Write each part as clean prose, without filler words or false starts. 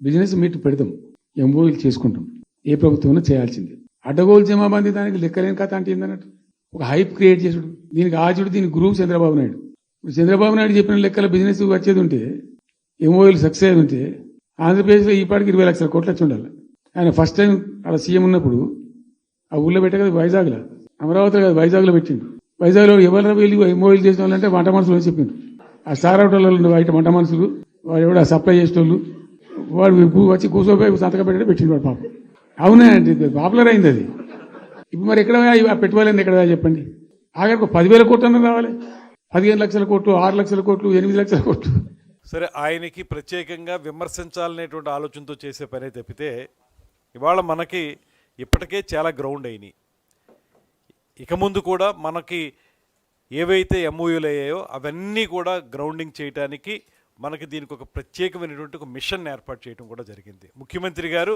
Business meet పెడతాం, ఎంఓయూలు చేసుకుంటాం. ఏ ప్రభుత్వం చేయాల్సింది. అడ్డగోలు జమాబంది దానికి లెక్కలేని కథ అంటే ఏందన్నట్టు ఒక హైప్ క్రియేట్ చేసుడు, దీనికి ఆచుడు, దీనికి గురువు చంద్రబాబు నాయుడు. ఇప్పుడు చంద్రబాబు నాయుడు చెప్పిన లెక్కల బిజినెస్ వచ్చేది ఉంటే, ఎంఓయూలు సక్సెస్ అయి ఉంటే ఆంధ్రప్రదేశ్లో ఈ పాటికి 20 లక్షల కోట్లు వచ్చి ఉండాలి. ఆయన ఫస్ట్ టైం అలా సీఎం ఉన్నప్పుడు ఆ ఊళ్ళో పెట్టే కదా వైజాగ్లో, అమరావతిలో కదా వైజాగ్లో పెట్టిండు. వైజాగ్లో ఎవరు వెళ్ళి ఎంఓయూలు చేసిన వాళ్ళంటే వంట మనుషులు అని చెప్పిండు. ఆ స్టార్ హోటల్లో బయట వంట మనుషులు, వాడు ఎవడ సప్లై చేసేటోళ్ళు, వాడు వచ్చి కూర్చోపోయి సంతకం పెట్టే పెట్టిండు వాడు పాపం. అవునా అండి, పాపులర్ అయింది అది. ఇప్పుడు మరి ఎక్కడ పెట్టుకోవాలని ఎక్కడ చెప్పండి. ఆఖరికి 10,000 కోట్లు అన్న రావాలి. 15 లక్షల కోట్లు, 6 లక్షల కోట్లు, 8 లక్షల కోట్లు. సరే, ఆయనకి ప్రత్యేకంగా విమర్శించాలనేటువంటి ఆలోచనతో చేసే పని తప్పితే ఇవాళ మనకి ఇప్పటికే చాలా గ్రౌండ్ అయినాయి. ఇక ముందు కూడా మనకి ఏవైతే ఎంఓయూలు అయ్యాయో అవన్నీ కూడా గ్రౌండింగ్ చేయడానికి మనకి దీనికి ఒక ప్రత్యేకమైనటువంటి ఒక మిషన్ ఏర్పాటు చేయడం కూడా జరిగింది. ముఖ్యమంత్రి గారు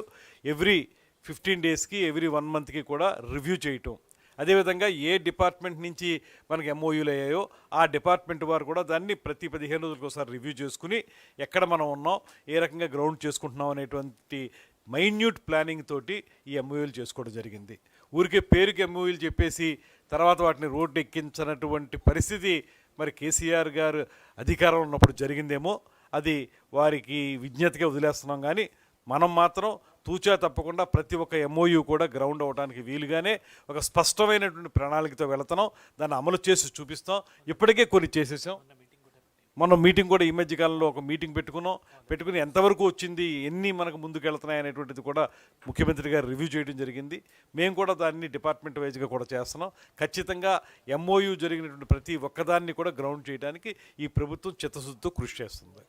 ఎవ్రీ 15 డేస్కి, ఎవ్రీ 1 మంత్కి కూడా రివ్యూ చేయటం, అదేవిధంగా ఏ డిపార్ట్మెంట్ నుంచి మనకి ఎంఓయూలు అయ్యాయో ఆ డిపార్ట్మెంట్ వారు కూడా దాన్ని ప్రతి 15 రోజులకు ఒకసారి రివ్యూ చేసుకుని ఎక్కడ మనం ఉన్నాం, ఏ రకంగా గ్రౌండ్ చేసుకుంటున్నాం అనేటువంటి మైన్యూట్ ప్లానింగ్ తోటి ఈ ఎంఓయూలు చేసుకోవడం జరిగింది. ఊరికే పేరుకి ఎంఓయూలు చెప్పేసి తర్వాత వాటిని రోడ్డు ఎక్కించినటువంటి పరిస్థితి మరి కేసీఆర్ గారు అధికారంలో ఉన్నప్పుడు జరిగిందేమో, అది వారికి విజ్ఞతగా వదిలేస్తున్నాం. కానీ మనం మాత్రం తూచా తప్పకుండా ప్రతి ఒక్క ఎంఓయూ కూడా గ్రౌండ్ అవ్వడానికి వీలుగానే ఒక స్పష్టమైనటువంటి ప్రణాళికతో వెళుతున్నాం. దాన్ని అమలు చేసి చూపిస్తాం. ఇప్పటికే కొన్ని చేసేసాం. మనం మీటింగ్ కూడా ఈ మధ్యకాలంలో ఒక మీటింగ్ పెట్టుకుని ఎంతవరకు వచ్చింది, ఎన్ని మనకు ముందుకు వెళ్తున్నాయి అనేటువంటిది కూడా ముఖ్యమంత్రి గారు రివ్యూ చేయడం జరిగింది. మేము కూడా దాన్ని డిపార్ట్మెంట్ వైజ్గా కూడా చేస్తున్నాం. ఖచ్చితంగా ఎంఓయూ జరిగినటువంటి ప్రతి ఒక్కదాన్ని కూడా గ్రౌండ్ చేయడానికి ఈ ప్రభుత్వం చిత్తశుద్ధితో కృషి చేస్తుంది.